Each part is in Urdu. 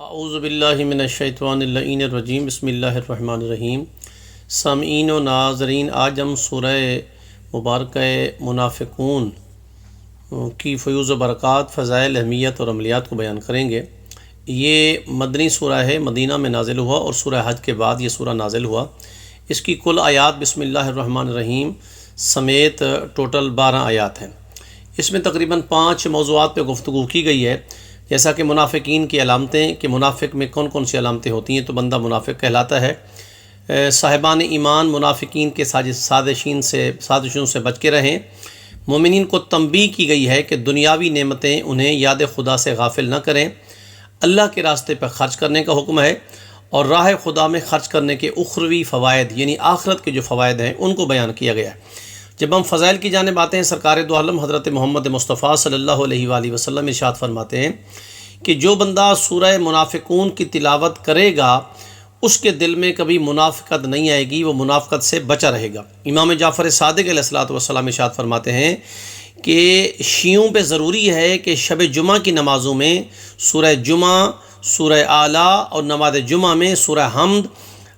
اعوذ باللہ من الشیطان اللعین الرجیم بسم اللہ الرحمن الرحیم۔ سامعین و ناظرین، آج ہم سورہ مبارکہ منافقون کی فیوز و برکات، فضائل، اہمیت اور عملیات کو بیان کریں گے۔ یہ مدنی سورہ ہے، مدینہ میں نازل ہوا اور سورہ حج کے بعد یہ سورہ نازل ہوا۔ اس کی کل آیات بسم اللہ الرحمن الرحیم سمیت ٹوٹل 12 آیات ہیں۔ اس میں تقریباً 5 موضوعات پہ گفتگو کی گئی ہے، جیسا کہ منافقین کی علامتیں، کہ منافق میں کون کون سی علامتیں ہوتی ہیں تو بندہ منافق کہلاتا ہے۔ صاحبان ایمان منافقین کے سازشوں سے بچ کے رہیں۔ مومنین کو تنبیہ کی گئی ہے کہ دنیاوی نعمتیں انہیں یاد خدا سے غافل نہ کریں۔ اللہ کے راستے پر خرچ کرنے کا حکم ہے اور راہ خدا میں خرچ کرنے کے اخروی فوائد یعنی آخرت کے جو فوائد ہیں ان کو بیان کیا گیا ہے۔ جب ہم فضائل کی جانب آتے ہیں، سرکار دو عالم حضرت محمد مصطفیٰ صلی اللہ علیہ وآلہ وسلم ارشاد فرماتے ہیں کہ جو بندہ سورہ منافقون کی تلاوت کرے گا اس کے دل میں کبھی منافقت نہیں آئے گی، وہ منافقت سے بچا رہے گا۔ امام جعفر صادق علیہ الصلوۃ والسلام ارشاد فرماتے ہیں کہ شیعوں پہ ضروری ہے کہ شب جمعہ کی نمازوں میں سورہ جمعہ، سورہ اعلیٰ اور نماز جمعہ میں سورہ حمد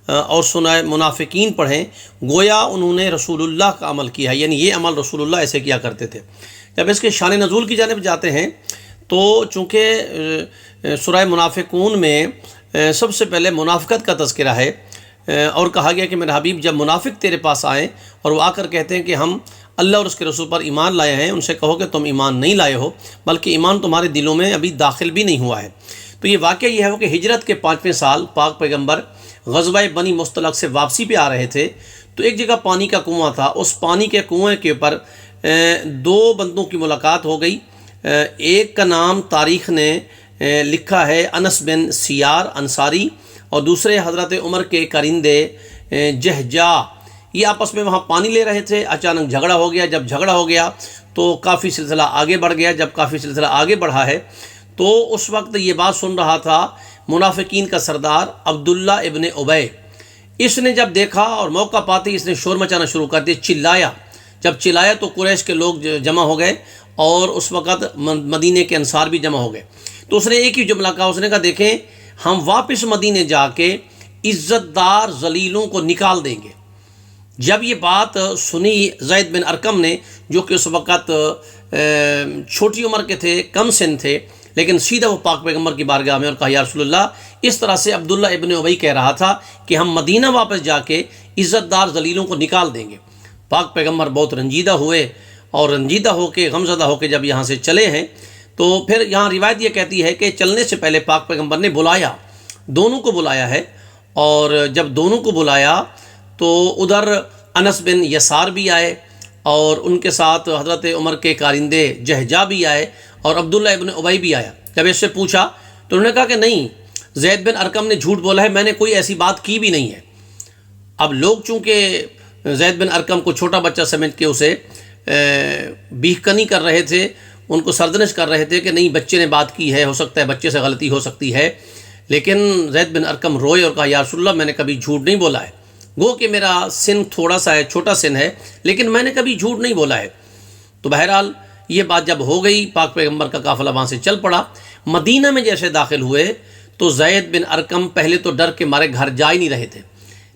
اور سورہ منافقین پڑھیں، گویا انہوں نے رسول اللہ کا عمل کیا ہے، یعنی یہ عمل رسول اللہ ایسے کیا کرتے تھے۔ جب اس کے شان نزول کی جانب جاتے ہیں تو چونکہ سورہ منافقون میں سب سے پہلے منافقت کا تذکرہ ہے اور کہا گیا کہ میرے حبیب جب منافق تیرے پاس آئیں اور وہ آ کر کہتے ہیں کہ ہم اللہ اور اس کے رسول پر ایمان لائے ہیں، ان سے کہو کہ تم ایمان نہیں لائے ہو بلکہ ایمان تمہارے دلوں میں ابھی داخل بھی نہیں ہوا ہے۔ تو یہ واقعہ یہ ہے کہ ہجرت کے 5ویں سال پاک پیغمبر غزوہ بنی مصطلق سے واپسی پہ آ رہے تھے، تو ایک جگہ پانی کا کنواں تھا، اس پانی کے کنویں کے اوپر 2 بندوں کی ملاقات ہو گئی۔ ایک کا نام تاریخ نے لکھا ہے انس بن سیار انصاری اور دوسرے حضرت عمر کے کرندے جہجا۔ یہ آپس میں وہاں پانی لے رہے تھے، اچانک جھگڑا ہو گیا۔ جب جھگڑا ہو گیا تو کافی سلسلہ آگے بڑھ گیا۔ جب کافی سلسلہ آگے بڑھا ہے تو اس وقت یہ بات سن رہا تھا منافقین کا سردار عبداللہ ابن ابی۔ اس نے جب دیکھا اور موقع پاتے اس نے شور مچانا شروع کر دیا، چلایا۔ جب چلایا تو قریش کے لوگ جمع ہو گئے اور اس وقت مدینے کے انصار بھی جمع ہو گئے۔ تو اس نے ایک ہی جملہ کہا، اس نے کہا دیکھیں ہم واپس مدینے جا کے عزت دار ذلیلوں کو نکال دیں گے۔ جب یہ بات سنی زید بن ارقم نے، جو کہ اس وقت چھوٹی عمر کے تھے، کم سن تھے، لیکن سیدھا وہ پاک پیغمبر کی بارگاہ میں اور کہا یا رسول اللہ، اس طرح سے عبداللہ ابن ابی کہہ رہا تھا کہ ہم مدینہ واپس جا کے عزت دار ذلیلوں کو نکال دیں گے۔ پاک پیغمبر بہت رنجیدہ ہوئے اور رنجیدہ ہو کے، غمزدہ ہو کے جب یہاں سے چلے ہیں تو پھر یہاں روایت یہ کہتی ہے کہ چلنے سے پہلے پاک پیغمبر نے بلایا، دونوں کو بلایا ہے، اور جب دونوں کو بلایا تو ادھر انس بن یسار بھی آئے اور ان کے ساتھ حضرت عمر کے کارندے جہجا بھی آئے اور عبداللہ ابن ابی بھی آیا۔ جب اس سے پوچھا تو انہوں نے کہا کہ نہیں، زید بن ارقم نے جھوٹ بولا ہے، میں نے کوئی ایسی بات کی بھی نہیں ہے۔ اب لوگ چونکہ زید بن ارقم کو چھوٹا بچہ سمجھ کے اسے بیخکنی کر رہے تھے، ان کو سرزنش کر رہے تھے کہ نہیں بچے نے بات کی ہے، ہو سکتا ہے بچے سے غلطی ہو سکتی ہے، لیکن زید بن ارقم روئے اور کہا یا رسول اللہ میں نے کبھی جھوٹ نہیں بولا ہے، گو کہ میرا سن تھوڑا سا ہے، چھوٹا سن ہے، لیکن میں نے کبھی جھوٹ نہیں بولا ہے۔ تو بہرحال یہ بات جب ہو گئی، پاک پیغمبر کا قافلہ وہاں سے چل پڑا۔ مدینہ میں جیسے داخل ہوئے تو زید بن ارقم پہلے تو ڈر کے مارے گھر جا ہی نہیں رہے تھے،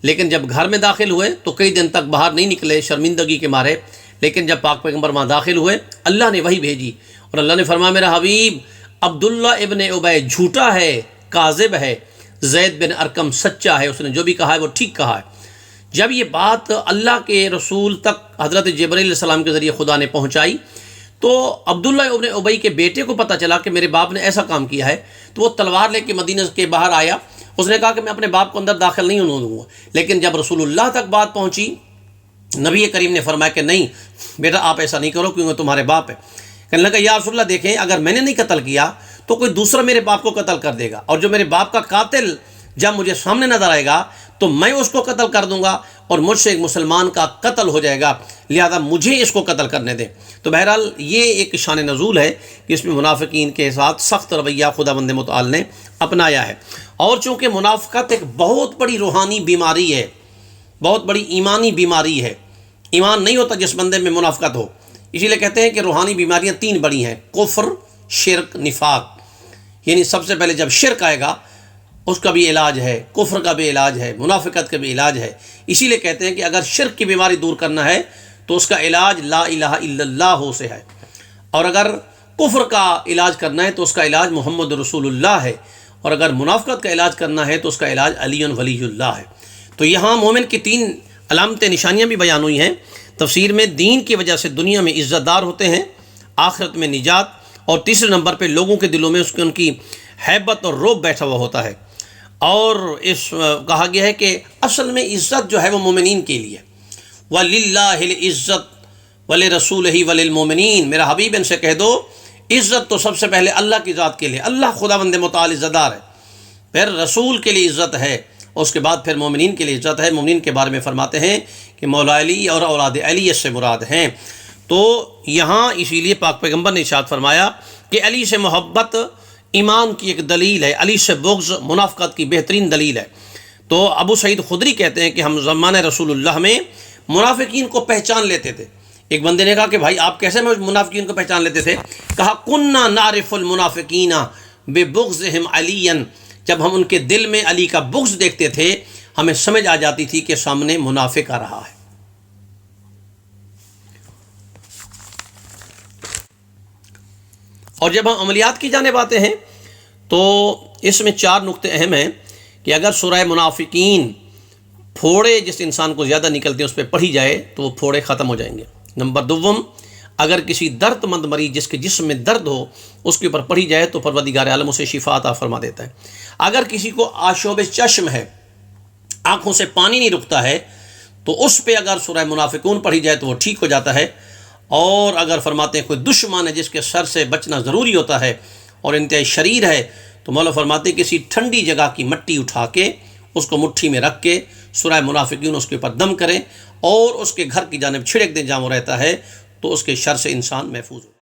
لیکن جب گھر میں داخل ہوئے تو کئی دن تک باہر نہیں نکلے شرمندگی کے مارے۔ لیکن جب پاک پیغمبر وہاں داخل ہوئے، اللہ نے وحی بھیجی اور اللہ نے فرمایا میرا حبیب عبداللہ ابن ابی جھوٹا ہے، کاذب ہے، زید بن ارقم سچا ہے، اس نے جو بھی کہا ہے وہ ٹھیک کہا ہے۔ جب یہ بات اللہ کے رسول تک حضرت جبرائیل علیہ السلام کے ذریعے خدا نے پہنچائی تو عبداللہ ابن ابی کے بیٹے کو پتہ چلا کہ میرے باپ نے ایسا کام کیا ہے، تو وہ تلوار لے کے مدینہ کے باہر آیا۔ اس نے کہا کہ میں اپنے باپ کو اندر داخل نہیں ہونے دوں گا، لیکن جب رسول اللہ تک بات پہنچی، نبی کریم نے فرمایا کہ نہیں بیٹا آپ ایسا نہیں کرو کیونکہ تمہارے باپ ہے۔ کہنے لگا یا رسول اللہ دیکھیں اگر میں نے نہیں قتل کیا تو کوئی دوسرا میرے باپ کو قتل کر دے گا، اور جو میرے باپ کا قاتل جب مجھے سامنے نظر آئے گا تو میں اس کو قتل کر دوں گا اور مجھ سے ایک مسلمان کا قتل ہو جائے گا، لہذا مجھے اس کو قتل کرنے دیں۔ تو بہرحال یہ ایک شان نزول ہے کہ اس میں منافقین کے ساتھ سخت رویہ خداوند متعال نے اپنایا ہے۔ اور چونکہ منافقت ایک بہت بڑی روحانی بیماری ہے، بہت بڑی ایمانی بیماری ہے، ایمان نہیں ہوتا جس بندے میں منافقت ہو، اسی لیے کہتے ہیں کہ روحانی بیماریاں 3 بڑی ہیں، کفر، شرک، نفاق۔ یعنی سب سے پہلے جب شرک آئے گا اس کا بھی علاج ہے، کفر کا بھی علاج ہے، منافقت کا بھی علاج ہے۔ اسی لیے کہتے ہیں کہ اگر شرک کی بیماری دور کرنا ہے تو اس کا علاج لا الہ الا اللہ سے ہے، اور اگر کفر کا علاج کرنا ہے تو اس کا علاج محمد رسول اللہ ہے، اور اگر منافقت کا علاج کرنا ہے تو اس کا علاج علی ولی اللہ ہے۔ تو یہاں مومن کی 3 علامتیں، نشانیاں بھی بیان ہوئی ہیں تفسیر میں۔ دین کی وجہ سے دنیا میں عزت دار ہوتے ہیں، آخرت میں نجات، اور تیسرے نمبر پہ لوگوں کے دلوں میں ان کی ہیبت اور رعب بیٹھا ہوا ہوتا ہے۔ اور کہا گیا ہے کہ اصل میں عزت جو ہے وہ مومنین کے لیے، وَلِلَّهِ الْعِزَّةُ وَلِرَسُولِهِ وَلِلْمُؤْمِنِينَ، میرا حبیب ان سے کہہ دو عزت تو سب سے پہلے اللہ کی ذات کے لیے، اللہ خداوند متعال عزت دار ہے، پھر رسول کے لیے عزت ہے، اور اس کے بعد پھر مومنین کے لیے عزت ہے۔ مومنین کے بارے میں فرماتے ہیں کہ مولا علی اور اولاد علی سے مراد ہیں۔ تو یہاں اسی لیے پاک پیغمبر نے ارشاد فرمایا کہ علی سے محبت ایمان کی ایک دلیل ہے، علی سے بغض منافقت کی بہترین دلیل ہے۔ تو ابو سعید خدری کہتے ہیں کہ ہم زمانہ رسول اللہ میں منافقین کو پہچان لیتے تھے۔ ایک بندے نے کہا کہ بھائی آپ کیسے منافقین کو پہچان لیتے تھے؟ کہا کننا نعرف المنافقین ببغضہم علیا، جب ہم ان کے دل میں علی کا بغض دیکھتے تھے ہمیں سمجھ آ جاتی تھی کہ سامنے منافق آ رہا ہے۔ اور جب ہم عملیات کی جانب آتے ہیں تو اس میں 4 نقطے اہم ہیں کہ اگر سورہ منافقین پھوڑے جس انسان کو زیادہ نکلتے ہیں اس پہ پڑھی جائے تو وہ پھوڑے ختم ہو جائیں گے۔ نمبر 2، اگر کسی درد مند مریض جس کے جسم میں درد ہو اس کے اوپر پڑھی جائے تو پروردگار عالم اسے شفا عطا فرما دیتا ہے۔ اگر کسی کو آشوب چشم ہے، آنکھوں سے پانی نہیں رکتا ہے، تو اس پہ اگر سورہ منافقون پڑھی جائے تو وہ ٹھیک ہو جاتا ہے۔ اور اگر فرماتے ہیں کوئی دشمن ہے جس کے سر سے بچنا ضروری ہوتا ہے اور انتہائی شریر ہے، تو مولا فرماتے ہیں کسی ٹھنڈی جگہ کی مٹی اٹھا کے اس کو مٹھی میں رکھ کے سورہ منافقین اس کے اوپر دم کریں اور اس کے گھر کی جانب چھڑک دیں جہاں وہ رہتا ہے، تو اس کے شر سے انسان محفوظ ہو۔